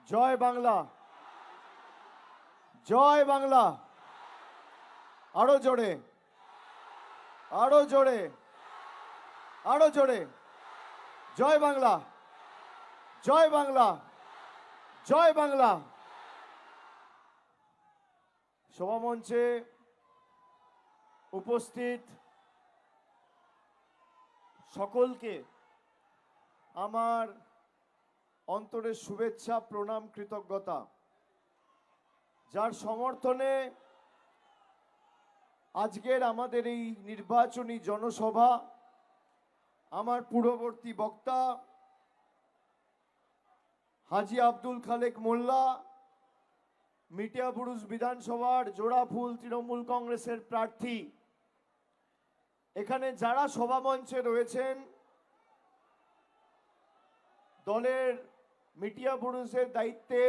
জয় বাংলা, জয় বাংলা। আরো জোরে, আরো জোরে, আরো জোরে। জয় বাংলা, জয় বাংলা, জয় বাংলা। সভামঞ্চে উপস্থিত সকলকে আমার অন্তরের শুভেচ্ছা, প্রণাম, কৃতজ্ঞতা। যার সমর্থনে আজকের আমাদের এই নির্বাচনী জনসভা, আমার পূর্ববর্তী বক্তা হাজী আব্দুল খালেক মোল্লা, মিটিয়াবুরুজ বিধানসভার জোড়াফুল তৃণমূল কংগ্রেসের প্রার্থী, এখানে যারা সভামঞ্চে রয়েছেন, দলের মিটিয়াবুরুজের দায়িত্বে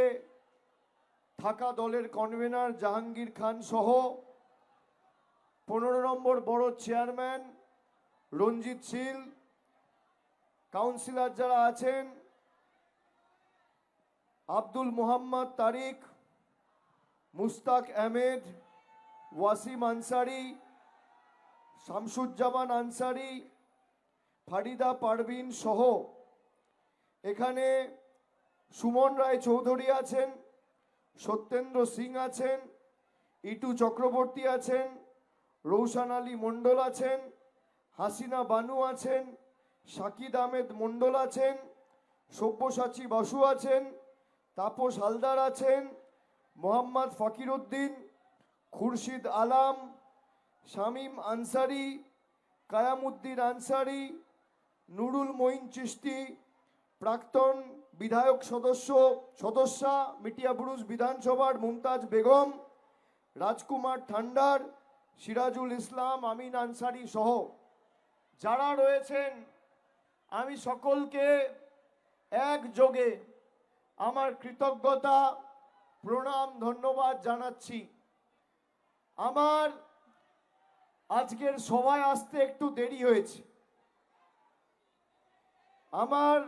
থাকা দলের কনভেনার জাহাঙ্গীর খান সহ 15 নম্বর বড় চেয়ারম্যান রঞ্জিত শীল, কাউন্সিলর যারা আছেন আব্দুল মোহাম্মদ তারিক, মুস্তাক আহমেদ, ওয়াসিম আনসারি, শামসুজ্জামান আনসারি, ফারিদা পারভিন সহ এখানে সুমন রায় চৌধুরী আছেন, সত্যেন্দ্র সিং আছেন, ইটু চক্রবর্তী আছেন, রৌশন আলী মণ্ডল আছেন, হাসিনা বানু আছেন, শাকিদ আহমেদ মণ্ডল আছেন, সব্যসাচী বাসু আছেন, তাপস হালদার আছেন, মোহাম্মদ ফকির উদ্দিন, খুরশিদ আলাম, শামীম আনসারি, কায়ামুদ্দিন আনসারি, নুরুল মঈন চিশতি, প্রাক্তন বিধায়ক সদস্যা মিটিয়াবুরুজ বিধানসভার মুমতাজ বেগম, রাজকুমার ঠান্ডার, সিরাজুল ইসলাম, আমিন আনসারি সহ যারা রয়েছেন, আমি সকলকে একযোগে আমার কৃতজ্ঞতা, প্রণাম, ধন্যবাদ জানাচ্ছি। আমার আজকের সভায় আসতে একটু দেরি হয়েছে। আমার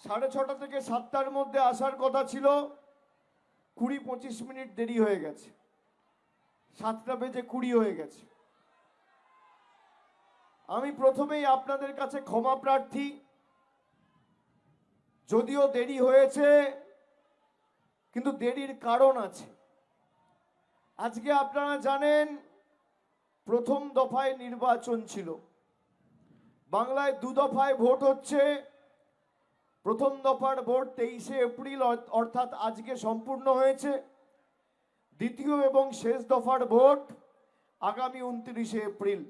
6:30 থেকে 7টার মধ্যে আসার কথা ছিল, 20-25 মিনিট দেরি হয়ে গেছে, 7:20 হয়ে গেছে। আমি প্রথমেই আপনাদের কাছে ক্ষমা প্রার্থী, যদিও দেরি হয়েছে, কিন্তু দেরির কারণ আছে। আজকে আপনারা জানেন প্রথম দফায় নির্বাচন ছিল, বাংলায় 2 দফায় ভোট হচ্ছে। প্রথম দফার ভোট 23শে এপ্রিল অর্থাৎ আজকে সম্পূর্ণ হয়েছে। দ্বিতীয় এবং শেষ দফার ভোট আগামী 29শে এপ্রিল।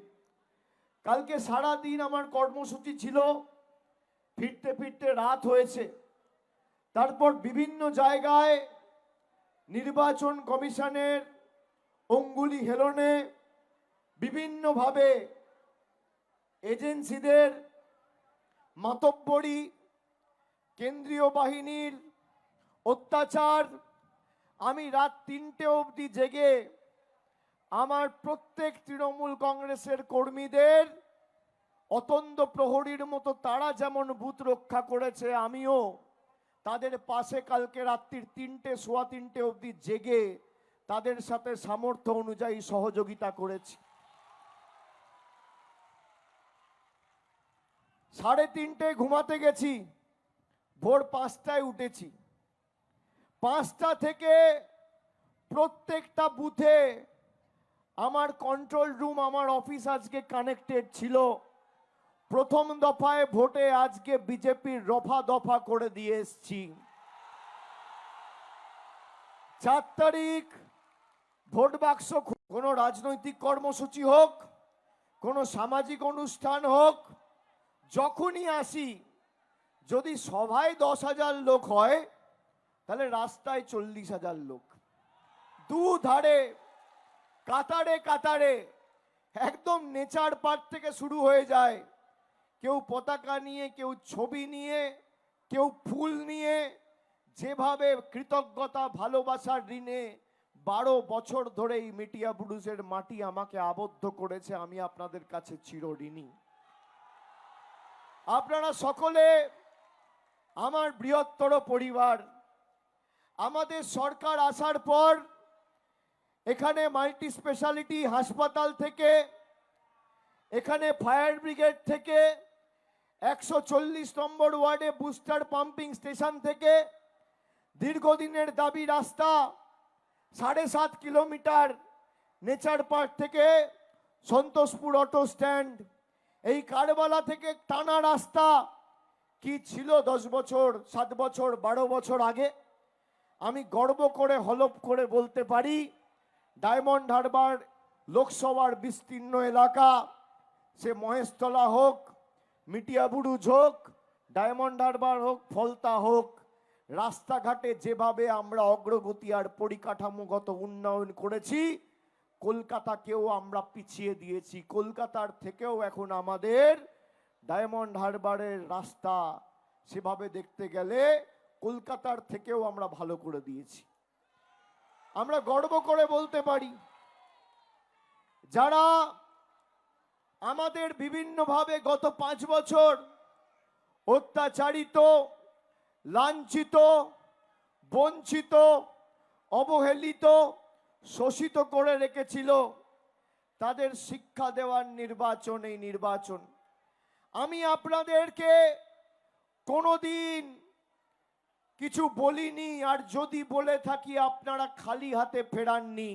কালকে সারা দিন আমার কর্মসূচি ছিল, ফিরতে ফিরতে রাত হয়েছে। তারপর বিভিন্ন জায়গায় নির্বাচন কমিশনের অঙ্গুলি হেলনে, বিভিন্নভাবে এজেন্সিদের মাতব্বরি, কেন্দ্রীয় বাহিনীর অত্যাচার, আমি রাত 3টে অবধি জেগে আমার প্রত্যেক তৃণমূল কংগ্রেসের কর্মীদের অতন্দ্র প্রহরীর মতো তারা যেমন বুথ রক্ষা করেছে, আমিও তাদের পাশে কালকে রাত্রির 3টে, সোয়া 3টে অবধি জেগে তাদের সাথে সামর্থ্য অনুযায়ী সহযোগিতা করেছি। 3:30 ঘুমাতে গেছি, ভোর 5টায় উঠেছি। 5টা থেকে প্রত্যেকটা বুথে আমার কন্ট্রোল রুম, আমার অফিস আজকে কানেক্টেড ছিল। প্রথম দফায় ভোটে আজকে বিজেপির রফা দফা করে দিয়ে এসছি। 4 তারিখ ভোট বাক্স, কোনো রাজনৈতিক কর্মসূচি হোক, কোনো সামাজিক অনুষ্ঠান হোক, যখনই আসি, যদি সভায় 10,000 লোক হয়, তাহলে রাস্তায় 40,000 লোক, দুধারে কাতারে কাতারে, একদম নেচার পার্ক থেকে শুরু হয়ে যায়। কেউ পতাকা নিয়ে, কেউ ছবি নিয়ে, কেউ ফুল নিয়ে, যেভাবে কৃতজ্ঞতা, ভালোবাসার ঋণে 12 বছর ধরে এই মিটিয়াবুরুজের মাটি আমাকে আবদ্ধ করেছে, আমি আপনাদের কাছে চিরঋণী। আপনারা সকলে আমার বৃহত্তর পরিবার, আমাদের সরকার আসার পর এখানে মাল্টি স্পেশালিটি হাসপাতাল থেকে, এখানে ফায়ার ব্রিগেড থেকে, 140 নম্বর ওয়ার্ডে বুস্টার পাম্পিং স্টেশন থেকে, দীর্ঘদিনের দাবি রাস্তা 7.5 কিলোমিটার নেচার পার্ক থেকে সন্তোষপুর অটো স্ট্যান্ড, এই কারবালা থেকে টানা রাস্তা কি ছিল 10 বছর, 7 বছর, 12 বছর আগে? আমি গর্ব করে হলফ করে বলতে পারি, ডায়মন্ড হারবার লোকসভার বিস্তীর্ণ এলাকা, সে মহেশতলা হোক, মিটিয়াবুরুজ হোক, ডায়মন্ড হারবার হোক, ফলতা হোক, রাস্তাঘাটে যেভাবে আমরা অগ্রগতি আর পরিকাঠামোগত উন্নয়ন করেছি, কলকাতাকেও আমরা পিছিয়ে দিয়েছি। কলকাতার থেকেও এখন আমাদের ডায়মন্ড হারবারের রাস্তা সেভাবে দেখতে গেলে কলকাতার থেকেও আমরা ভালো করে দিয়েছি। আমরা গর্ব করে বলতে পারি, যারা আমাদের বিভিন্নভাবে গত 5 বছর অত্যাচারিত, লাঞ্ছিত, বঞ্চিত, অবহেলিত, শোষিত করে রেখেছিল, তাদের শিক্ষা দেওয়ার নির্বাচন এই নির্বাচন। আমি আপনাদেরকে কোনোদিন কিছু বলিনি, আর যদি বলে থাকি আপনারা খালি হাতে ফেরাননি।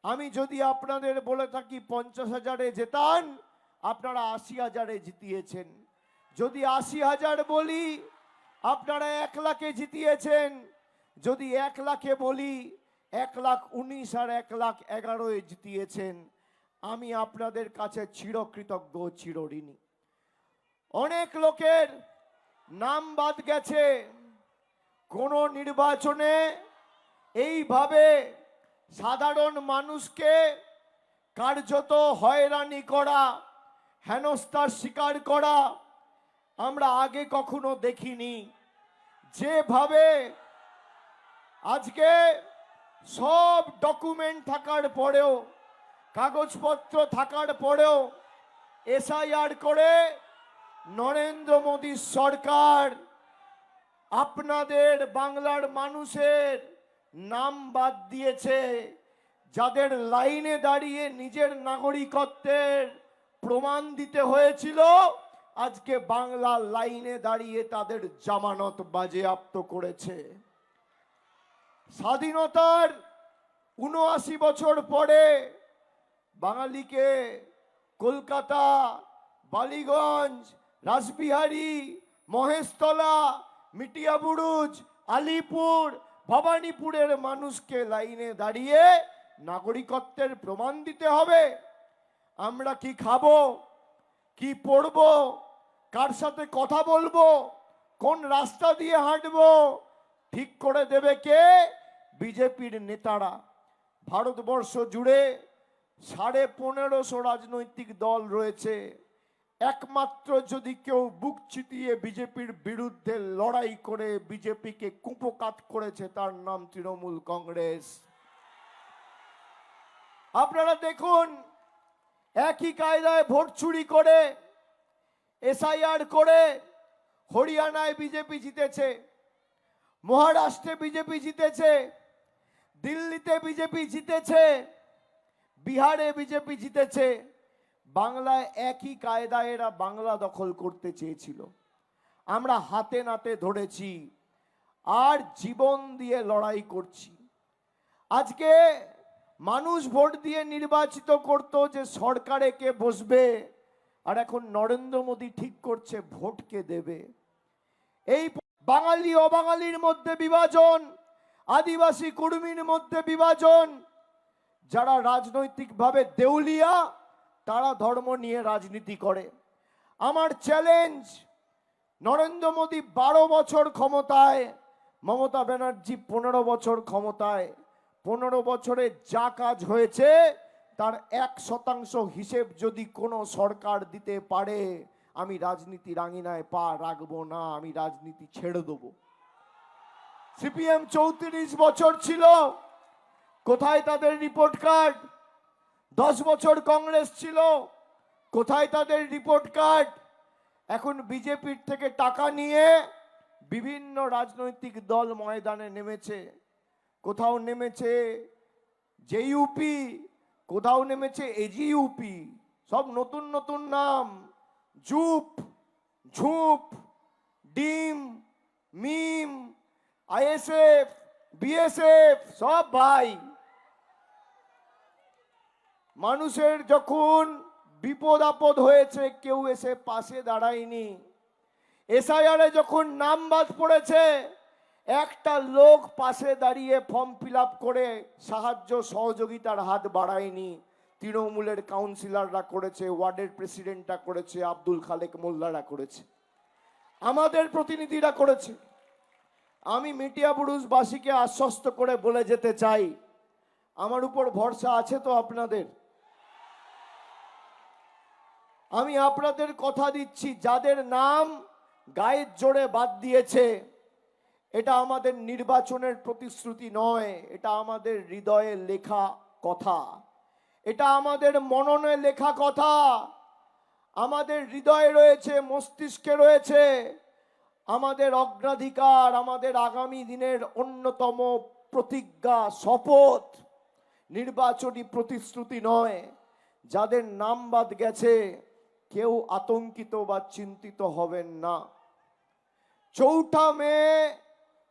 আমি যদি আপনাদের বলে থাকি 50,000-এ জেতান, আপনারা 80,000-এ জিতিয়েছেন। যদি 80,000 বলি, আপনারা 1 লাখে জিতিয়েছেন। যদি 1 লাখে বলি, 1,19,000 আর 1,11,000-এ জিতিয়েছেন। আমি আপনাদের কাছে চিরকৃতজ্ঞ, চিরঋণী। অনেক লোকের নাম বাদ গেছে। কোন নির্বাচনে এইভাবে সাধারণ মানুষকে কার্যত হয়রানি করা, হেনস্থার শিকার করা আমরা আগে কখনো দেখিনি। যেভাবে আজকে সব ডকুমেন্ট থাকার পরেও, কাগজপত্র থাকার পরেও এসআইআর করে নরেন্দ্র মোদী সরকার আপনাদের বাংলার মানুষের নাম বাদ দিয়েছে, যাদের লাইনে দাঁড়িয়ে নিজের নাগরিকত্বের প্রমাণ দিতে হয়েছিল, আজকে বাংলা লাইনে দাঁড়িয়ে তাদের জামানত বাজেয়াপ্ত করেছে। স্বাধীনতার ৭৯ বছর পরে বাঙালিকে কলকাতা, বালিগঞ্জ, রাসবিহারী, মহেশতলা, মিটিয়াবুরুজ, আলিপুর, ভবানীপুরের মানুষকে লাইনে দাঁড়িয়ে নাগরিকত্বের প্রমাণ দিতে হবে। আমরা কি খাবো, কি পড়বো, কার সাথে কথা বলবো, কোন রাস্তা দিয়ে হাঁটবো, ঠিক করে দেবে কে? বিজেপির নেতারা। ভারতবর্ষ জুড়ে 1550 রাজনৈতিক দল রয়েছে। একমাত্র যদি কেউ বুক চিতিয়ে বিজেপির বিরুদ্ধে লড়াই করে বিজেপিকে কুপোকাত করেছে, তার নাম তৃণমূল কংগ্রেস। আপনারা দেখুন, একই কায়দায় ভোট চুরি করে, এসআইআর করে হরিয়ানায় বিজেপি জিতেছে, মহারাষ্ট্রে বিজেপি জিতেছে, দিল্লিতে বিজেপি জিতেছে, বিহারে বিজেপি জিতেছে। বাংলায় একই কায়দায় এরা বাংলা দখল করতে চেয়েছিল। আমরা হাতে নাতে ধরেছি আর জীবন দিয়ে লড়াই করছি। আজকে মানুষ ভোট দিয়ে নির্বাচিত করত যে সরকারে কে বসবে, আর এখন নরেন্দ্র মোদী ঠিক করছে ভোট কে দেবে। এই বাঙালি অবাঙালির মধ্যে বিভাজন, আদিবাসী কুর্মীর মধ্যে বিভাজন, যারা রাজনৈতিকভাবে দেউলিয়া তারা ধর্ম নিয়ে রাজনীতি করে। আমার চ্যালেঞ্জ, নরেন্দ্র মোদী 12 বছর ক্ষমতায়, মমতা ব্যানার্জি 15 বছর ক্ষমতায়। 15 বছরে যা কাজ হয়েছে তার 1% হিসেব যদি কোনো সরকার দিতে পারে, আমি রাজনীতির আঙিনায় পা রাখবো না, আমি রাজনীতি ছেড়ে দেবো। সিপিএম 34 বছর ছিল, কোথায় তাদের রিপোর্ট কার্ড? 10 বছর কংগ্রেস ছিল, কোথায় তাদের রিপোর্ট কার্ড? এখন বিজেপির থেকে টাকা নিয়ে বিভিন্ন রাজনৈতিক দল ময়দানে নেমেছে। কোথাও নেমেছে জেইউপি, কোথাও নেমেছে এজিইউপি, সব নতুন নতুন নাম, জুপ, ঝুপ, ডিম, মিম, আইএসএফ, বিএসএফ, সব ভাই। মানুষের যখন বিপদ আপদ হয়েছে কেউ এসে পাশে দাঁড়ায়নি। এসআইআরে যখন নাম বাদ পড়েছে একটা লোক পাশে দাঁড়িয়ে ফর্ম ফিল আপ করে সাহায্য সহযোগিতার হাত বাড়ায়নি। তৃণমূলের কাউন্সিলররা করেছে, ওয়ার্ডের প্রেসিডেন্টরা করেছে, আব্দুল খালেক মোল্লারা করেছে, আমাদের প্রতিনিধিরা করেছে। আমি মেটিয়াবুরুজবাসীকে আশ্বস্ত করে বলে যেতে চাই, আমার উপর ভরসা আছে তো আপনাদের? আমি আপনাদের কথা দিচ্ছি, যাদের নাম গায়ের জোরে বাদ দিয়েছে, এটা আমাদের নির্বাচনের প্রতিশ্রুতি নয়, এটা আমাদের হৃদয়ে লেখা কথা, এটা আমাদের মননে লেখা কথা। আমাদের হৃদয়ে রয়েছে, মস্তিষ্কে রয়েছে, আমাদের অগ্রাধিকার, আমাদের আগামী দিনের অন্যতম প্রতিজ্ঞা, শপথ, নির্বাচনী প্রতিশ্রুতি নয়। যাদের নাম বাদ গেছে কেউ আতঙ্কিত বা চিন্তিত হবেন না। ৪ঠা মে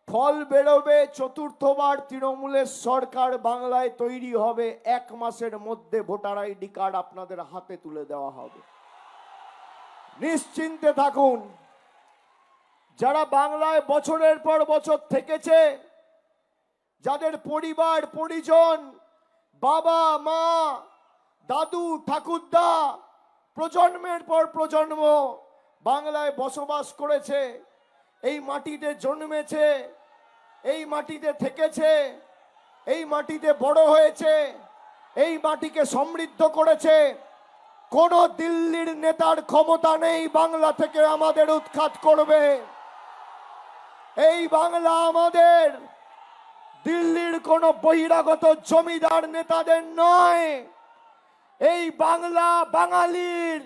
ফল বেরোবে, চতুর্থবার তৃণমূলের সরকার বাংলায় তৈরি হবে। ১ মাসের মধ্যে ভোটার আইডি কার্ড আপনাদের হাতে তুলে দেওয়া হবে, নিশ্চিন্তে থাকুন। যারা বাংলায় বছরের পর বছর থেকেছে, যাদের পরিবার পরিজন, বাবা মা, দাদু ঠাকুরদা প্রজন্মের পর প্রজন্ম বাংলায় বসবাস করেছে, এই মাটিতে জন্মেছে, এই মাটিতে থেকেছে, এই মাটিতে বড় হয়েছে, এই মাটিকে সমৃদ্ধ করেছে, কোন দিল্লির নেতার ক্ষমতা নেই বাংলা থেকে আমাদের উৎখাত করবে। এই বাংলা আমাদের, দিল্লির কোন বহিরাগত জমিদার নেতাদের নয়। এই বাংলা বাঙালির।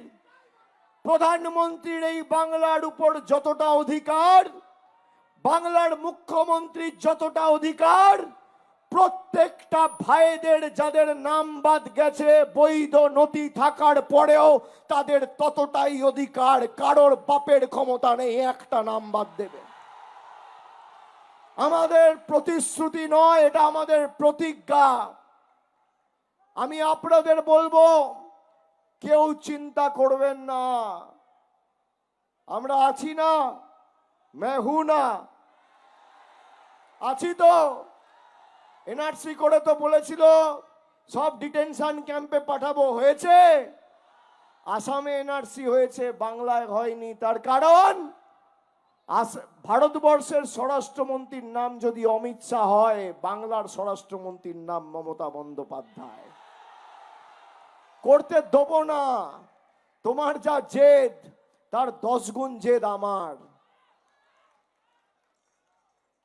প্রধানমন্ত্রীর এই বাংলার উপর যতটা অধিকার, বাংলার মুখ্যমন্ত্রীর যতটা অধিকার, প্রত্যেকটা ভাইদের যাদের নাম বাদ গেছে বৈধ নথি থাকার পরেও তাদের ততটাই অধিকার। কারোর বাপের ক্ষমতা নেই একটা নাম বাদ দেবে। আমাদের প্রতিশ্রুতি নয়, এটা আমাদের প্রতিজ্ঞা। আমি আপনাদের বলবো, কেউ চিন্তা করবেন না, আমরা আছি না, মেহু না, আছি তো। এনআরসি করে তো বলেছিল সব ডিটেনশন ক্যাম্পে পাঠাবো, হয়েছে? আসামে এনআরসি হয়েছে, বাংলায় হয়নি। তার কারণ ভারতবর্ষের স্বরাষ্ট্রমন্ত্রীর নাম যদি অমিত শাহ হয়, বাংলার স্বরাষ্ট্রমন্ত্রীর নাম মমতা বন্দ্যোপাধ্যায়। করতে দেবো না। তোমার যা জেদ তার 10 গুণ জেদ আমার।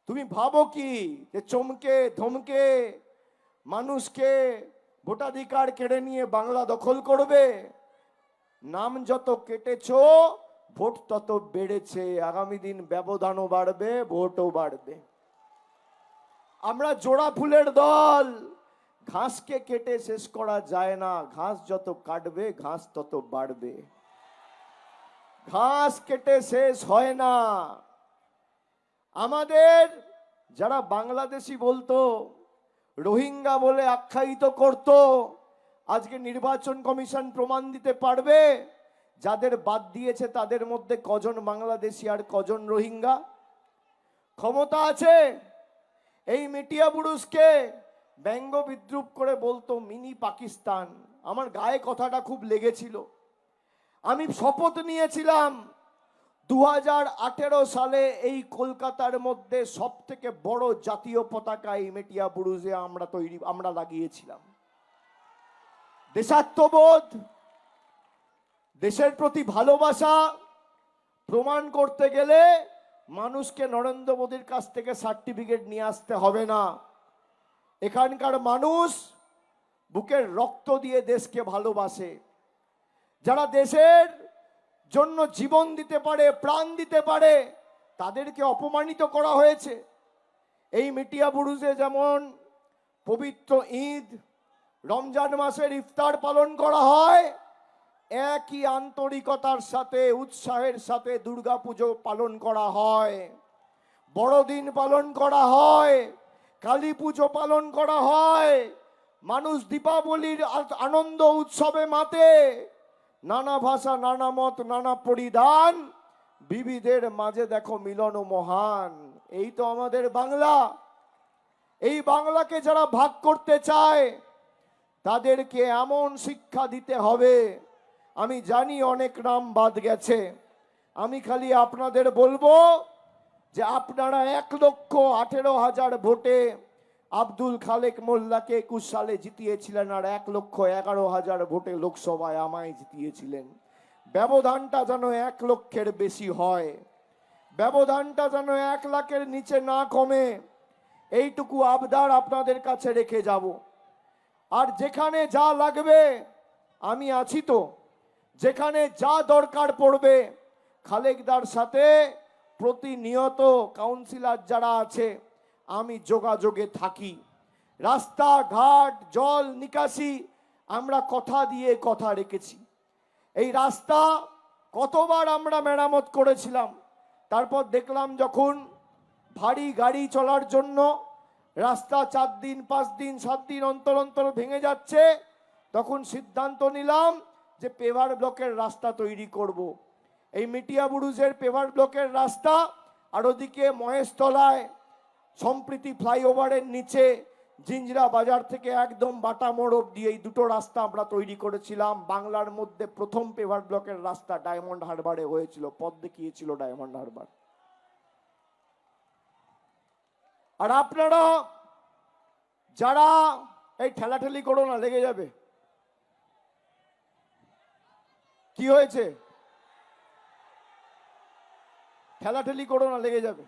তুমি ভাবো কি যে চমকে ধমকে মানুষকে ভোটাধিকার কেড়ে নিয়ে বাংলা দখল করবে? নাম যত কেটেছো ভোট তত বেড়েছে। আগামী দিন ব্যবধানও বাড়বে, ভোটও বাড়বে। আমরা জোড়া ফুলের দল, ঘাসকে কেটে শেষ করা যায় না। ঘাস যত কাটবে ঘাস তত বাড়বে, ঘাস কেটে শেষ হয় না। আমাদের যারা বাংলাদেশি বলতো, রোহিঙ্গা বলে আখ্যায়িত করত, আজকে নির্বাচন কমিশন প্রমাণ দিতে পারবে যাদের বাদ দিয়েছে তাদের মধ্যে কজন বাংলাদেশি আর কজন রোহিঙ্গা। ক্ষমতা আছে। এই মেটিয়াবুরুজকে ব্যঙ্গ বিদ্রুপ করে বলতো মিনি পাকিস্তান। আমার গায়ে কথাটা খুব লেগেছিল। আমি শপথ নিয়েছিলাম 2018 সালে এই কলকাতার মধ্যে সব থেকে বড় জাতীয় পতাকা এই মেটিয়াবুরুজে আমরা লাগিয়েছিলাম। দেশাত্মবোধ, দেশের প্রতি ভালোবাসা প্রমাণ করতে গেলে মানুষকে নরেন্দ্র মোদীর কাছ থেকে সার্টিফিকেট নিয়ে আসতে হবে না। এখানকার মানুষ বুকের রক্ত দিয়ে দেশকে ভালোবাসে। যারা দেশের জন্য জীবন দিতে পারে, প্রাণ দিতে পারে, তাদেরকে অপমানিত করা হয়েছে। এই মিটিয়া বুরুজে যেমন পবিত্র ঈদ, রমজান মাসের ইফতার পালন করা হয়, একই আন্তরিকতার সাথে উৎসাহের সাথে দুর্গাপুজো পালন করা হয়, বড়দিন পালন করা হয়, কালী পুজো পালন করা হয়। মানুষ দীপাবলির আনন্দ উৎসবে মাতে। নানা ভাষা, নানা মত, নানা পরিধান, বিবিধের মাঝে দেখো মিলন মহান। এই তো আমাদের বাংলা। এই বাংলাকে যারা ভাগ করতে চায় তাদেরকে এমন শিক্ষা দিতে হবে। আমি জানি অনেক নাম বাদ গেছে, আমি খালি আপনাদের বলবো যে আপনারা 1,18,000 ভোটে আব্দুল খালেক মোল্লাকে 21 সালে জিতিয়েছিলেন, আর 1,11,000 ভোটে লোকসভায় আমায় জিতিয়েছিলেন। ব্যবধানটা যেন 1 লক্ষের বেশি হয়, ব্যবধানটা যেন 1 লাখের নিচে না কমে, এইটুকু আবদার আপনাদের কাছে রেখে যাব। আর যেখানে যা লাগবে আমি আছি তো, যেখানে যা দরকার পড়বে খালেকদার সাথে প্রতিনিয়ত কাউন্সিলর যারা আছে আমি যোগাযোগে থাকি। রাস্তাঘাট, জল নিকাশি আমরা কথা দিয়ে কথা রেখেছি। এই রাস্তা কতবার আমরা মেরামত করেছিলাম, তারপর দেখলাম যখন ভারী গাড়ি চলার জন্য রাস্তা 4 দিন 5 দিন 7 দিন অন্তর অন্তর ভেঙে যাচ্ছে, তখন সিদ্ধান্ত নিলাম যে পেভার ব্লকের রাস্তা তৈরি করব। এই মিটিয়া বুরুজের পেভার ব্লকের রাস্তা, আর ওদিকে মহেশতলায় সম্প্রীতি ফ্লাইওভারের নিচে জিঞ্জরা বাজার থেকে একদম বাটা মোড় অব্দি এই দুটো রাস্তা আমরা তৈরি করেছিলাম। বাংলার মধ্যে প্রথম পেভার ব্লকের রাস্তা ডায়মন্ড হারবারে হয়েছিল, পথ দেখিয়েছিল ডায়মন্ড হারবার। আর আপনারা যারা এই ঠেলাঠেলি করো না, লেগে যাবে। কি হয়েছে? ঠেলাঠেলি করো না, লেগে যাবে।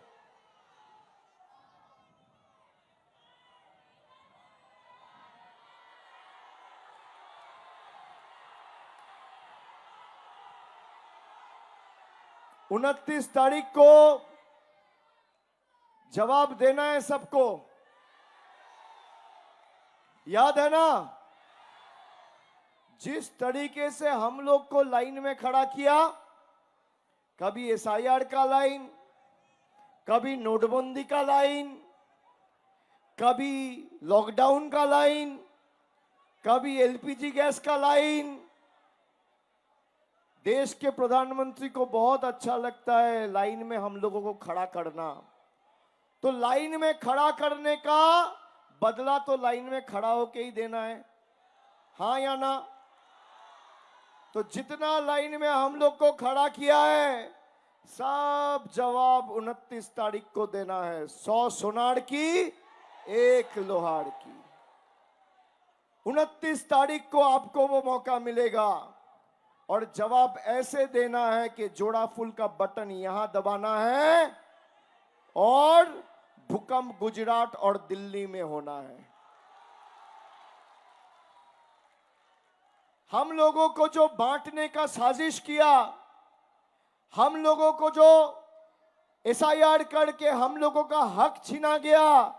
उनतीस तारीख को जवाब देना है सबको, याद है ना? जिस तरीके से हम लोग को लाइन में खड़ा किया, कभी एसआईआर का लाइन, कभी नोटबंदी का लाइन, कभी लॉकडाउन का लाइन, कभी एलपीजी गैस का लाइन। देश के प्रधानमंत्री को बहुत अच्छा लगता है लाइन में हम लोगों को खड़ा करना, तो लाइन में खड़ा करने का बदला तो लाइन में खड़ा होके ही देना है, हाँ या ना? तो जितना लाइन में हम लोग को खड़ा किया है, सब जवाब 29 तारीख को देना है। 100 सोनार की 1 लोहार की। 29 तारीख को आपको वो मौका मिलेगा, और जवाब ऐसे देना है कि जोड़ा फूल का बटन यहां दबाना है और भूकंप गुजरात और दिल्ली में होना है। हम लोगों को जो बांटने का साजिश किया, हम लोगों को जो एसआईआर करके हम लोगों का हक छीना गया,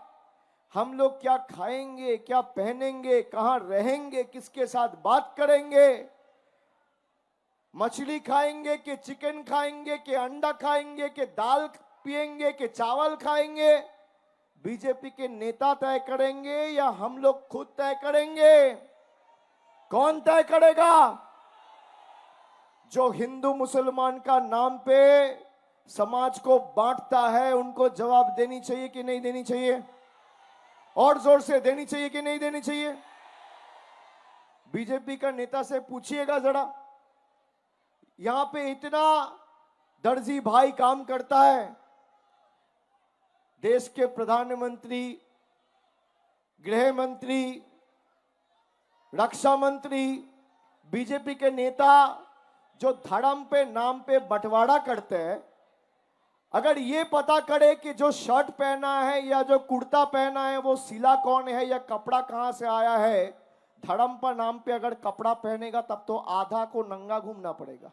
हम लोग क्या खाएंगे, क्या पहनेंगे, कहां रहेंगे, किसके साथ बात करेंगे, मछली खाएंगे कि चिकन खाएंगे कि अंडा खाएंगे कि दाल पिएंगे कि चावल खाएंगे, बीजेपी के नेता तय करेंगे या हम लोग खुद तय करेंगे? कौन तय करेगा? जो हिंदू मुसलमान का नाम पे समाज को बांटता है, उनको जवाब देनी चाहिए कि नहीं देनी चाहिए? और जोर से देनी चाहिए कि नहीं देनी चाहिए? बीजेपी का नेता से पूछिएगा जरा, यहां पे इतना दर्जी भाई काम करता है, देश के प्रधानमंत्री, गृह मंत्री, रक्षा मंत्री, बीजेपी के नेता जो धर्म पे नाम पे बंटवारा करते हैं, अगर ये पता करे कि जो शर्ट पहना है या जो कुर्ता पहना है वो सिला कौन है या कपड़ा कहां से आया है, धर्म पर नाम पे अगर कपड़ा पहनेगा तब तो आधा को नंगा घूमना पड़ेगा।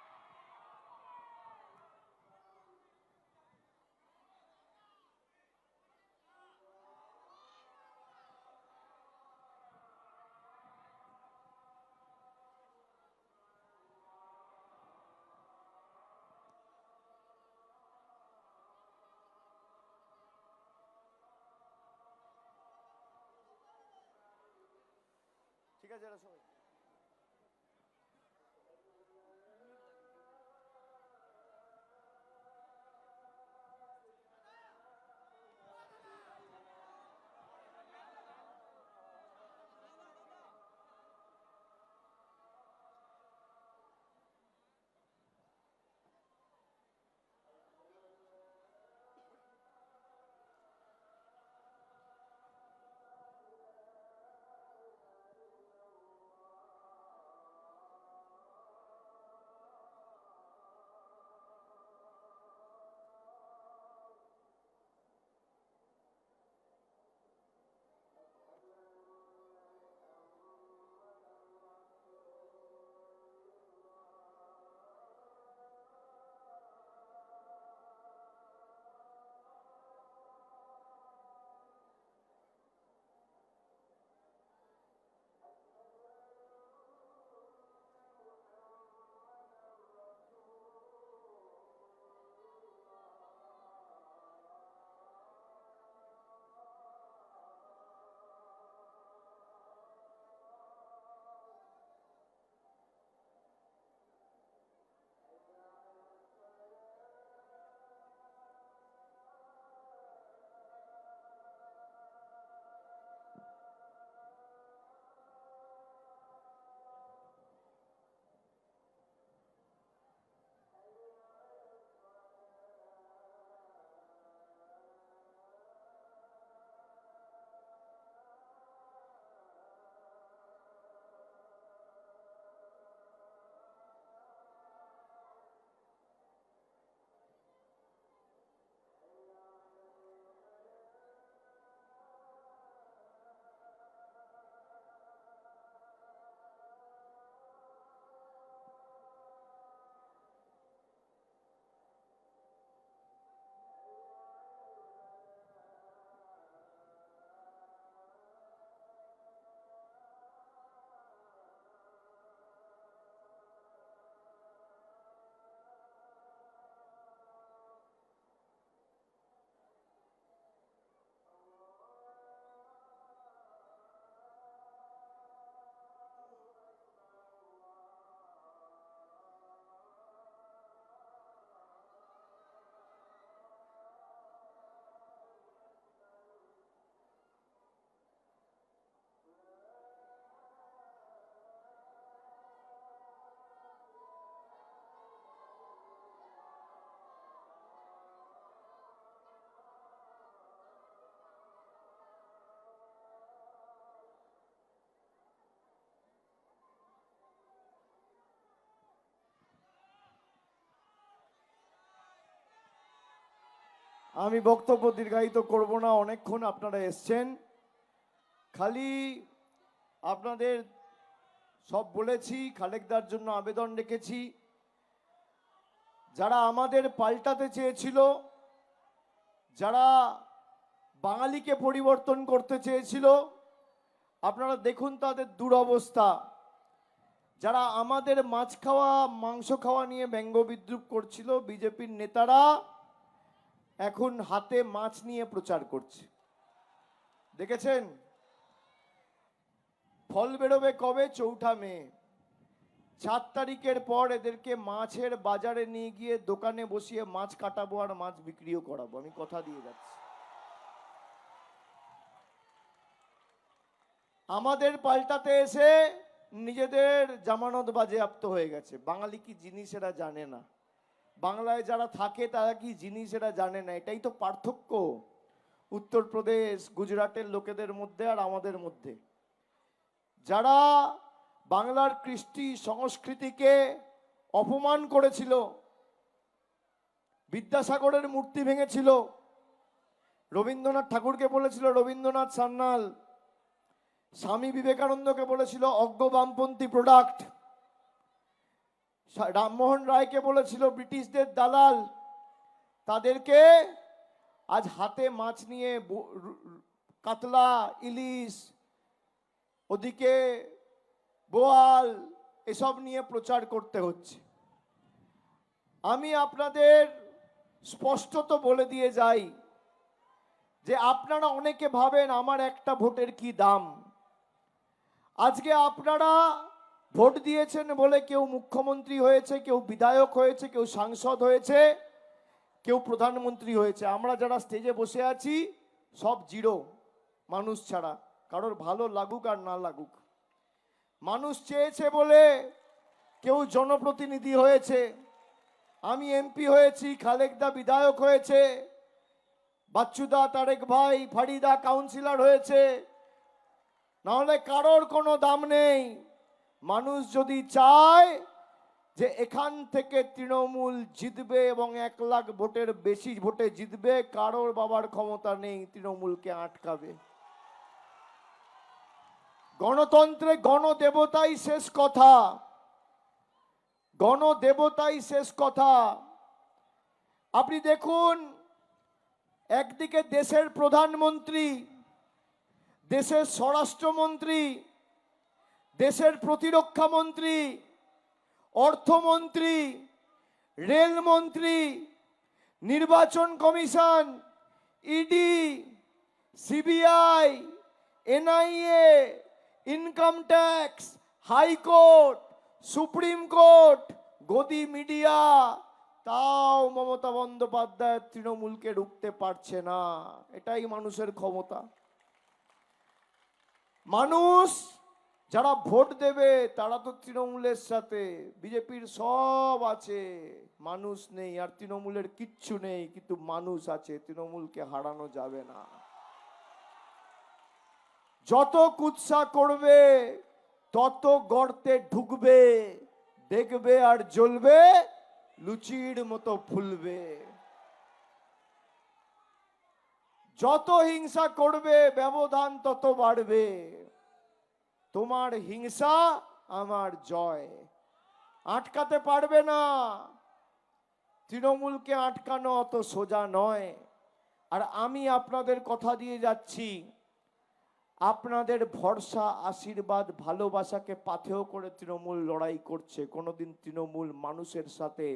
ঠিক আছে, সবাই আমি বক্তব্য দীর্ঘায়িত করব না, অনেকক্ষণ আপনারা এসছেন। খালি আপনাদের সব বলেছি, খালেকদার জন্য আবেদন রেখেছি। যারা আমাদের পাল্টাতে চেয়েছিল, যারা বাঙালিকে পরিবর্তন করতে চেয়েছিল, আপনারা দেখুন তাদের দুরবস্থা। যারা আমাদের মাছ খাওয়া মাংস খাওয়া নিয়ে ব্যঙ্গ বিদ্রুপ করছিল, বিজেপির নেতারা এখন হাতে মাছ নিয়ে প্রচার করছে। দেখেছেন? ফল বেরোবে কবে? 4 মে। 4 তারিখের পর এদেরকে মাছের বাজারে নিয়ে গিয়ে দোকানে বসিয়ে মাছ কাটাবো আর মাছ বিক্রিও করাবো, আমি কথা দিয়ে যাচ্ছি। আমাদের পাল্টাতে এসে নিজেদের জামানত বাজেয়াপ্ত হয়ে গেছে। বাঙালি কি জিনিস এরা জানে না, বাংলায় যারা থাকে তারা কি জিনিস এরা জানে না। এটাই তো পার্থক্য উত্তরপ্রদেশ গুজরাটের লোকেদের মধ্যে আর আমাদের মধ্যে। যারা বাংলার কৃষ্টি সংস্কৃতিকে অপমান করেছিল, বিদ্যাসাগরের মূর্তি ভেঙেছিল, রবীন্দ্রনাথ ঠাকুরকে বলেছিল রবীন্দ্রনাথ সান্যাল, স্বামী বিবেকানন্দকে বলেছিল অজ্ঞ বামপন্থী প্রোডাক্ট, রামমোহন রায়কে বলেছিল ব্রিটিশদের দালাল, তাদেরকে আজ হাতে মাছ নিয়ে কাতলা, ইলিশ, ওদিকে বোয়াল, এসব নিয়ে প্রচার করতে হচ্ছে। আমি আপনাদের স্পষ্টত বলে দিয়ে যাই যে আপনারা অনেকে ভাবেন আমার একটা ভোটের কি দাম। আজকে আপনারা ভোট দিয়েছেন বলে কেউ মুখ্যমন্ত্রী হয়েছে, কেউ বিধায়ক হয়েছে, কেউ সাংসদ হয়েছে, কেউ প্রধানমন্ত্রী হয়েছে। আমরা যারা স্টেজে বসে আছি সব জিরো, মানুষ ছাড়া। কারোর ভালো লাগুক আর না লাগুক, মানুষ চেয়েছে বলে কেউ জনপ্রতিনিধি হয়েছে। আমি এমপি হয়েছি, খালেকদা বিধায়ক হয়েছে, বাচ্চুদা, তারেক ভাই, ফারিদা কাউন্সিলর হয়েছে। নাহলে কারোর কোনো দাম নেই। মানুষ যদি চায় যে এখান থেকে তৃণমূল জিতবে এবং 1 লাখ ভোটের বেশি ভোটে জিতবে, কারোর বাবার ক্ষমতা নেই তৃণমূলকে আটকাবে। গণতন্ত্রে গণদেবতাই শেষ কথা, গণদেবতাই শেষ কথা। আপনি দেখুন, একদিকে দেশের প্রধানমন্ত্রী, দেশের স্বরাষ্ট্রমন্ত্রী, দেশের প্রতিরক্ষা মন্ত্রী, অর্থমন্ত্রী, রেলমন্ত্রী, নির্বাচন commission, ED, CBI, NIA, income tax, high court, supreme court, গদি মিডিয়া, তাও মমতা বন্দ্যোপাধ্যায় তৃণমূলকে রুখতে পারছে না। এটাই মানুষের ক্ষমতা। মানুষ যারা ভোট দেবে তারা তো তৃণমূলের সাথে, বিজেপির সব আছে, মানুষ নেই। আর তৃণমূলের কিচ্ছু নেই, কিন্তু মানুষ আছে। তৃণমূলকে হারানো যাবে না। যত কুৎসা করবে তত গর্তে ঢুকবে, দেখবে আর জ্বলবে, লুচির মতো ফুলবে। যত হিংসা করবে ব্যবধান তত বাড়বে। তোমার হিংসা আমার জয়, আটকাতে পারবে না। তৃণমূলকে আটকানো অত সোজা নয়। আর আমি আপনাদের কথা দিয়ে যাচ্ছি, আপনাদের ভরসা, আশীর্বাদ, ভালোবাসাকে পাথেয় করে তৃণমূল লড়াই করছে। কোনোদিন তৃণমূল মানুষের সাথে,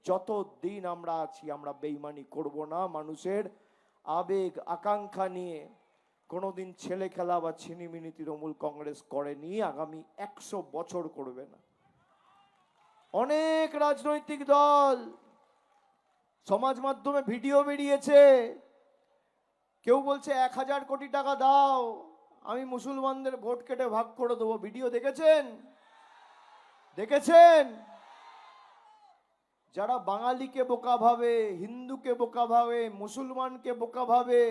যত দিন আমরা আছি, আমরা বেইমানি করব না। মানুষের আবেগ আকাঙ্ক্ষা নিয়ে কোনোদিন ছেলে খেলা বা ছিনিমিনি তৃণমূল কংগ্রেস করেনি, আগামী 100 বছর করবে না। অনেক রাজনৈতিক দল, সমাজ মাধ্যমে ভিডিও বেরিয়েছে, কেউ বলছে 1000 কোটি টাকা দাও, আমি মুসলমানদের ভোট কেটে ভাগ করে দেবো। ভিডিও দেখেছেন? দেখেছেন? যারা বাঙালিকে বোকা ভাবে, হিন্দুকে বোকা ভাবে, মুসলমানকে বোকা ভাবে,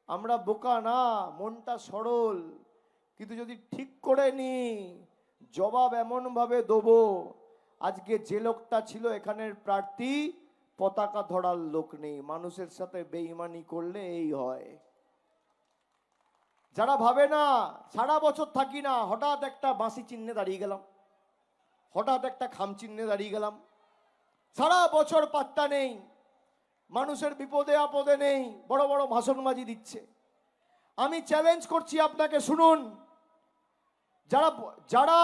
আমরা বোকা না, মনটা সরল। কিন্তু যদি ঠিক করে নি, জবাব এমন ভাবে দেবো। আজকে যে লোকটা ছিল এখানের প্রার্থী, পতাকা ধরার লোক নেই। মানুষের সাথে বেঈমানি করলে এই হয়। যারা ভাবে না সারা বছর থাকি না, হঠাৎ একটা বাঁশি চিহ্নে দাঁড়িয়ে গেলাম, হঠাৎ একটা খাম চিহ্নে দাঁড়িয়ে গেলাম, সারা বছর পাত্তা নেই, মানুষের বিপদে আপদে নেই, বড় বড় ভাষণবাজি দিচ্ছে। আমি চ্যালেঞ্জ করছি আপনাকে, শুনুন, যারা যারা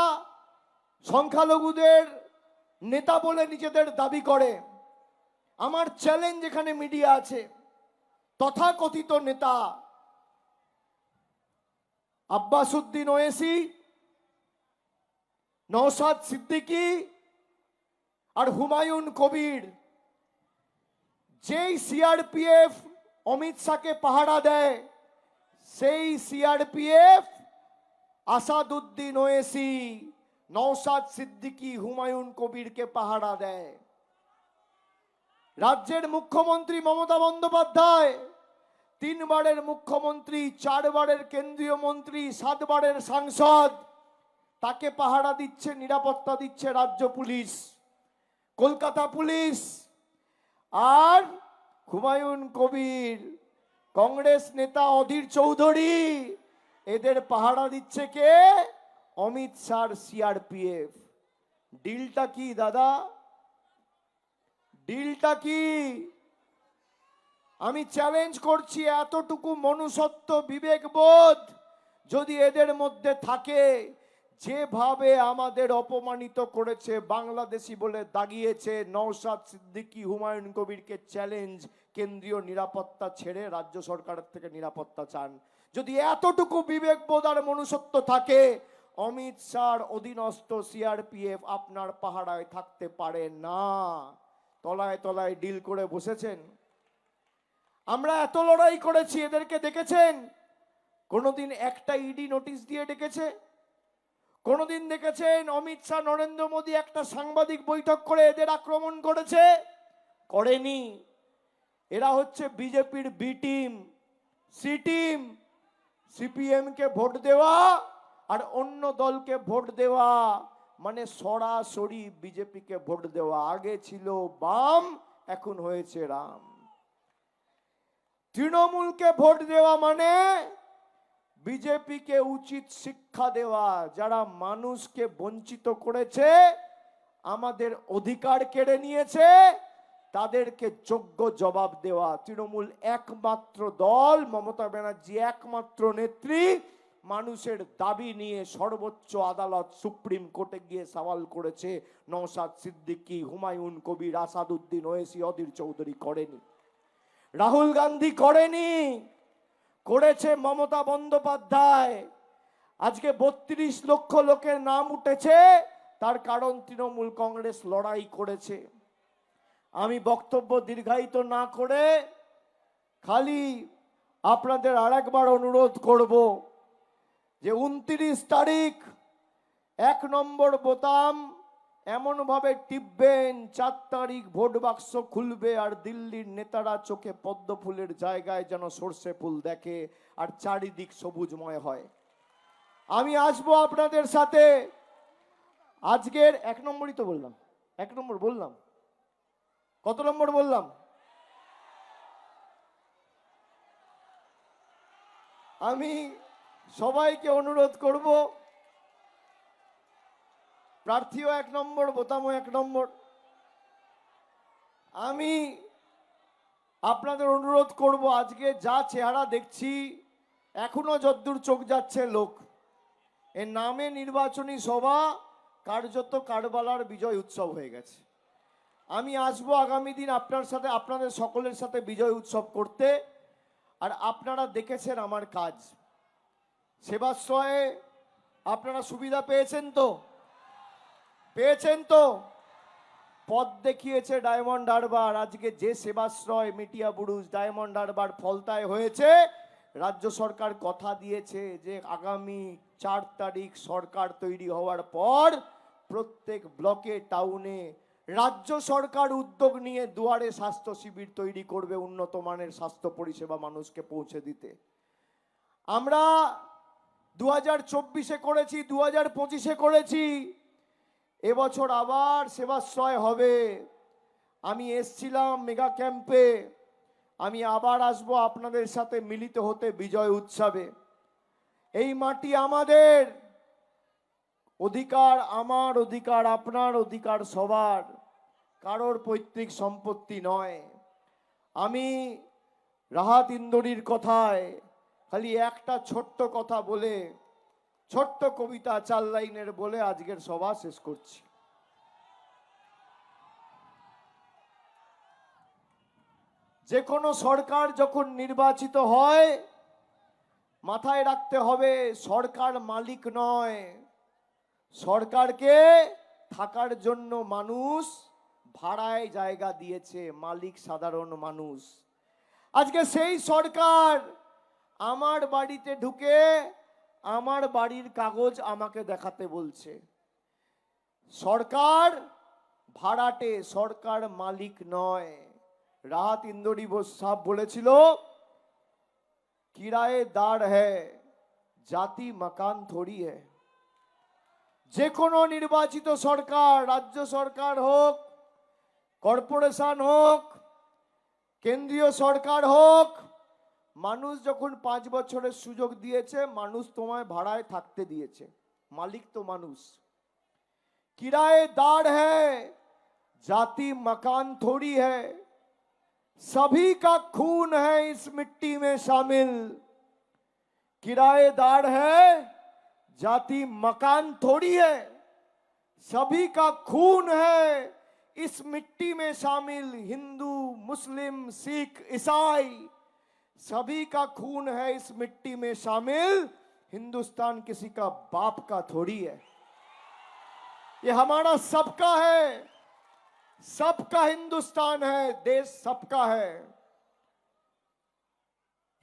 সংখ্যালঘুদের নেতা বলে নিজেদের দাবি করে, আমার চ্যালেঞ্জ, এখানে মিডিয়া আছে, তথাকথিত নেতা আব্বাস উদ্দিন ওয়েসি, নওশাদ সিদ্দিকী আর হুমায়ুন কবির, যেই সিআরপিএফ অমিত শাহকে পাহারা দেয়, সেই সিআরপিএফ আসাদুদ্দিন ওয়েসি, নওশাদ সিদ্দিকী, হুমায়ুন কবিরকে পাহারা দেয়। রাজ্যের মুখ্যমন্ত্রী মমতা বন্দ্যোপাধ্যায় 3 বারের মুখ্যমন্ত্রী, 4 বারের কেন্দ্রীয় মন্ত্রী, 7 বারের সাংসদ, তাকে পাহারা দিচ্ছে, নিরাপত্তা দিচ্ছে রাজ্য পুলিশ, কলকাতা পুলিশ। আর হুমায়ুন কবির, কংগ্রেস নেতা অধীর চৌধুরী, এদের পাহারা দিচ্ছে কে? অমিত শাহর সিআরপিএফ। ডিলটা কি দাদা? ডিলটা কি? আমি চ্যালেঞ্জ করছি, এতটুকু মনুষ্যত্ব, বিবেকবোধ যদি এদের মধ্যে থাকে, যেভাবে আমাদের অপমানিত করেছে, বাংলাদেশি বলে দাগিয়েছে, নওশাদ সিদ্দিকী, হুমায়ুন কবিরকে চ্যালেঞ্জ, কেন্দ্রীয় নিরাপত্তা ছেড়ে রাজ্য সরকারের থেকে নিরাপত্তা চান। যদি এতটুকু বিবেকবোধ আর মনুষ্যত্ব থাকে, অমিত শাহর অধীনস্থ সিআরপিএফ আপনার পাহারায় থাকতে পারে না। তলায় তলায় ডিল করে বসেছেন। আমরা এত লড়াই করেছি, এদেরকে দেখেছেন কোনোদিন একটা ইডি নোটিশ দিয়ে ডেকেছে? কোনোদিন দেখেছেন অমিত শাহ নরেন্দ্র মোদী একটা সাংবাদিক বৈঠক করে এদের আক্রমণ করেছে? করেনি। এরা হচ্ছে বিজেপির B team, C team. CPM কে ভোট দেওয়া আর অন্য দলকে ভোট দেওয়া মানে সরাসরি বিজেপিকে ভোট দেওয়া। আগে ছিল বাম, এখন হয়েছে রাম। তৃণমূলকে ভোট দেওয়া মানে বিজেপিকে উচিত শিক্ষা দেওয়া, যারা মানুষকে বঞ্চিত করেছে, আমাদের অধিকার কেড়ে নিয়েছে, তাদেরকে যোগ্য জবাব দেওয়া। তৃণমূল একমাত্র দল, মমতা ব্যানার্জি একমাত্র নেত্রী, মানুষের দাবি নিয়ে সর্বোচ্চ আদালত সুপ্রিম কোর্টে গিয়ে সওয়াল করেছে। নওশাদ সিদ্দিকী, হুমায়ুন কবির, আসাদুদ্দিন ওয়েসি, অধীর চৌধুরী করেনি, রাহুল গান্ধী করেনি, করেছে মমতা বন্দ্যোপাধ্যায়। আজকে 32 লক্ষ লোকের নাম উঠেছে, তার কারণ তৃণমূল কংগ্রেস লড়াই করেছে। আমি বক্তব্য দীর্ঘায়িত না করে খালি আপনাদের আরেকবার অনুরোধ করব যে 29 তারিখ 1 নম্বর বোতাম এমনভাবে টিপবেন, 4 তারিখ ভোট বাক্স খুলবে আর দিল্লির নেতারা চোখে পদ্ম ফুলের জায়গায় যেন সর্ষে ফুল দেখে আর চারিদিক সবুজময় হয়। আমি আসবো আপনাদের সাথে। আজকের 1 নম্বরই তো বললাম, 1 নম্বর বললাম, কত নম্বর বললাম? আমি সবাইকে অনুরোধ করব, প্রার্থীও 1 নম্বর, বোতামও 1 নম্বর। আমি আপনাদের অনুরোধ করব, আজকে যা চেহারা দেখছি, এখনো যদ্দূর চোখ যাচ্ছে লোক, এর নামে নির্বাচনী সভা কার্যত কারবালার বিজয় উৎসব হয়ে গেছে। আমি আসবো আগামী দিন আপনার সাথে, আপনাদের সকলের সাথে বিজয় উৎসব করতে। আর আপনারা দেখেছেন আমার কাজ, সেবাশ্রয়ে আপনারা সুবিধা পেয়েছেন তো? পেয়েছেন তো? পথ দেখিয়েছে ডায়মন্ড হারবার। আজকে যে সেবাশ্রয় মিটিয়া বুরুজ ডায়মন্ড হারবার ফলতায় হয়েছে, রাজ্য সরকার কথা দিয়েছে যে আগামী 4 তারিখ সরকার তৈরি হওয়ার পর প্রত্যেক ব্লকে, টাউনে রাজ্য সরকার উদ্যোগ নিয়ে দুয়ারে স্বাস্থ্য শিবির তৈরি করবে, উন্নত মানের স্বাস্থ্য পরিষেবা মানুষকে পৌঁছে দিতে। আমরা 2024-এ করেছি, 2025-এ করেছি, এবছর আবার সেবাশ্রয় হবে। আমি এসছিলাম মেগা ক্যাম্পে, আমি আবার আসবো আপনাদের সাথে মিলিত হতে বিজয় উৎসবে। এই মাটি আমাদের, অধিকার আমার, অধিকার আপনার, অধিকার সবার, কারোর পৈতৃক সম্পত্তি নয়। আমি রাহাত ইন্দোরির কথায় খালি একটা ছোট্ট কথা বলে, ছোট্ট কবিতা 4 লাইনের বলে আজকের সভা শেষ করছি। যে কোনো সরকার যখন নির্বাচিত হয়, মাথায় রাখতে হবে সরকার মালিক নয়, সরকারকে থাকার জন্য মানুষ ভাড়ায় জায়গা দিয়েছে, মালিক সাধারণ মানুষ। আজকে সেই সরকার আমার বাড়িতে ঢুকে আমার বাড়ির কাগজ আমাকে দেখাতে বলছে। সরকার ভাড়াটে, সরকার মালিক নয়। রাহাত ইন্দোরি সাহেব বলেছিল, কিরায়ে দার হ্যায়, জাতি মাকান থোড়ি হ্যায়। যে কোনো নির্বাচিত সরকার, রাজ্য সরকার হোক, কর্পোরেশন হোক, কেন্দ্রীয় সরকার হোক, মানুষ যখন 5 বছরের সুযোগ দিয়েছে, মানুষ তোমায় ভাড়ায় থাকতে দিয়েছে, মালিক তো মানুষ। किराएदार है, जाति मकान थोड़ी है, सभी का खून है इस मिट्टी में शामिल। किराएदार है, जाति मकान थोड़ी है, सभी का खून है इस मिट्टी में शामिल। हिंदू, मुस्लिम, सिख, ईसाई, सभी का खून है इस मिट्टी में शामिल। हिंदुस्तान किसी का बाप का थोड़ी है, ये हमारा सबका है, सबका हिंदुस्तान है, देश सबका है।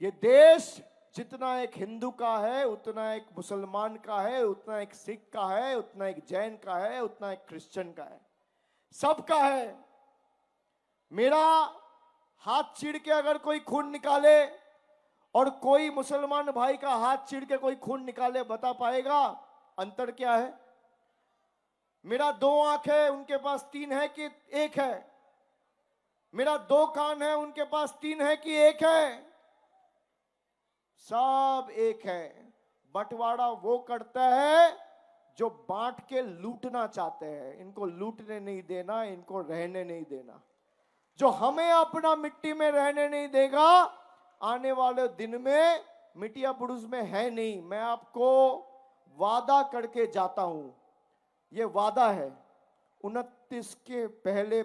ये देश जितना एक हिंदू का है, उतना एक मुसलमान का है, उतना एक सिख का है, उतना एक जैन का है, उतना एक क्रिश्चियन का है, सबका है। मेरा हाथ चीर के अगर कोई खून निकाले और कोई मुसलमान भाई का हाथ चीर के कोई खून निकाले, बता पाएगा अंतर क्या है? मेरा 2 आंख है, उनके पास 3 है कि 1 है? मेरा 2 कान है, उनके पास 3 है कि 1 है? सब एक है। बंटवारा वो करता है जो बांट के लूटना चाहते हैं। इनको लूटने नहीं देना, इनको रहने नहीं देना। जो हमें अपना मिट्टी में रहने नहीं देगा, आने वाले दिन में मिटिया पुरुष में है नहीं। मैं आपको वादा करके जाता हूं, ये वादा है। 29 के पहले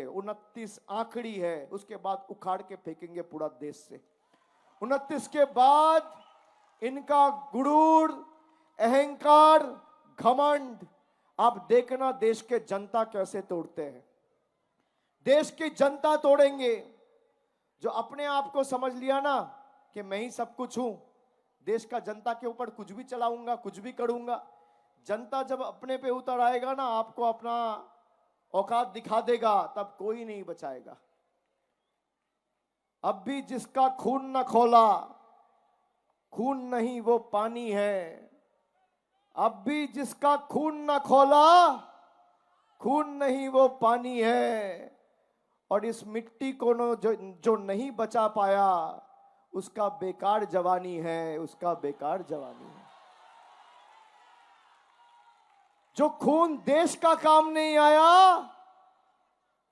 29 आखिरी है, उसके बाद उखाड़ के फेंकेंगे पूरा देश से। 29 के बाद इनका गुरूर, अहंकार, घमंड आप देखना देश के जनता कैसे तोड़ते हैं। देश की जनता तोड़ेंगे। जो अपने आप को समझ लिया ना कि मैं ही सब कुछ हूं, देश का जनता के ऊपर कुछ भी चलाऊंगा, कुछ भी करूंगा, जनता जब अपने पे उतर आएगा ना, आपको अपना औकात दिखा देगा, तब कोई नहीं बचाएगा। अब भी जिसका खून न खोला, खून नहीं वो पानी है। अब भी जिसका खून न खोला, खून नहीं वो पानी है। और इस मिट्टी को जो नहीं बचा पाया, उसका बेकार जवानी है, उसका बेकार जवानी है। जो खून देश का काम नहीं आया,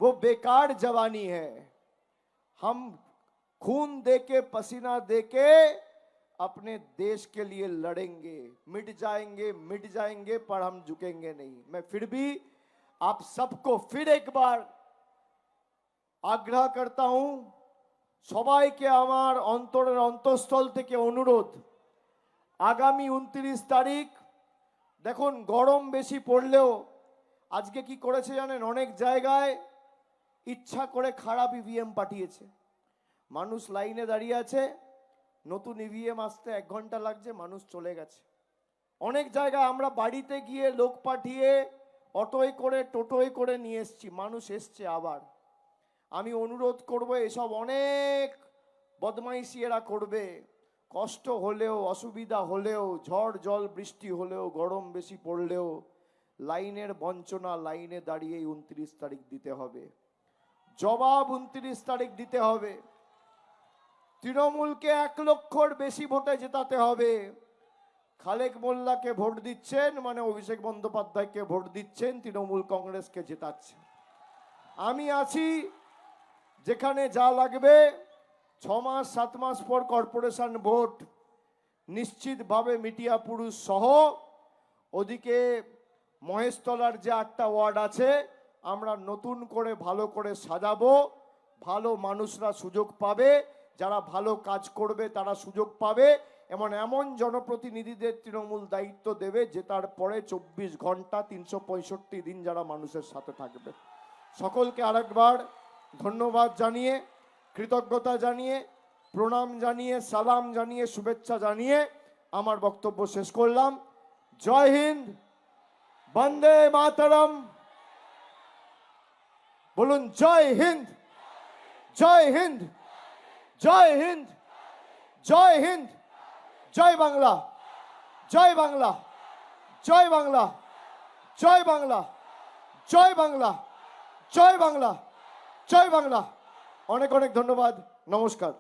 वो बेकार जवानी है। हम खून देके, पसीना देके अपने देश के लिए लड़ेंगे। मिट जाएंगे पर हम झुकेंगे नहीं। मैं फिर भी आप सबको फिर एक बार आग्रह करता हूं, সবাইকে আমার অন্তরের অন্তঃস্থল থেকে অনুরোধ, আগামী 29 তারিখ দেখুন, গরম বেশি পড়লেও আজকে কি করেছে জানেন? অনেক জায়গায় ইচ্ছা করে খারাপ ইভিএম পাঠিয়েছে। মানুষ লাইনে দাঁড়িয়ে আছে, নতুন ইভিএম আসতে 1 ঘন্টা লাগছে, মানুষ চলে গেছে। অনেক জায়গায় আমরা বাড়িতে গিয়ে লোক পাঠিয়ে অটোয় করে, টোটোয় করে নিয়ে এসেছি, মানুষ এসছে আবার। আমি অনুরোধ করব, এসব অনেক বদমাইশি এরা করবে। কষ্ট হলেও, অসুবিধা হলেও, ঝড় জল বৃষ্টি হলেও, গরম বেশি পড়লেও লাইনের বঞ্চনা, লাইনে দাঁড়িয়েই 29 তারিখ দিতে হবে। জবাব 29 তারিখ দিতে হবে। তৃণমূলকে 1 লক্ষর বেশি ভোটে জেতাতে হবে। খালেক মোল্লাকে ভোট দিচ্ছেন মানে অভিষেক বন্দ্যোপাধ্যায়কে ভোট দিচ্ছেন, তৃণমূল কংগ্রেসকে জেতাচ্ছেন। আমি আছি, যেখানে যা লাগবে 6 মাস 7 মাস পর কর্পোরেশন ভোট, নিশ্চিতভাবে মিটিয়া পুরুষ সহ ওদিকে মহেশতলার যে 8টা ওয়ার্ড আছে, আমরা নতুন করে ভালো করে সাজাবো। ভালো মানুষরা সুযোগ পাবে, যারা ভালো কাজ করবে তারা সুযোগ পাবে। এমন জনপ্রতিনিধিদের তৃণমূল দায়িত্ব দেবে, জেতার পরে 24 ঘন্টা 365 দিন যারা মানুষের সাথে থাকবে। সকলকে আরেকবার ধন্যবাদ জানিয়ে, কৃতজ্ঞতা জানিয়ে, প্রণাম জানিয়ে, সালাম জানিয়ে, শুভেচ্ছা জানিয়ে আমার বক্তব্য শেষ করলাম। জয় হিন্দ, বন্দে মাতরম। বলুন জয় হিন্দ, জয় হিন্দ, জয় হিন্দ, জয় হিন্দ, জয় বাংলা, জয় বাংলা, জয় বাংলা, জয় বাংলা, জয় বাংলা, জয় বাংলা, জয় বাংলা। অনেক অনেক ধন্যবাদ। নমস্কার।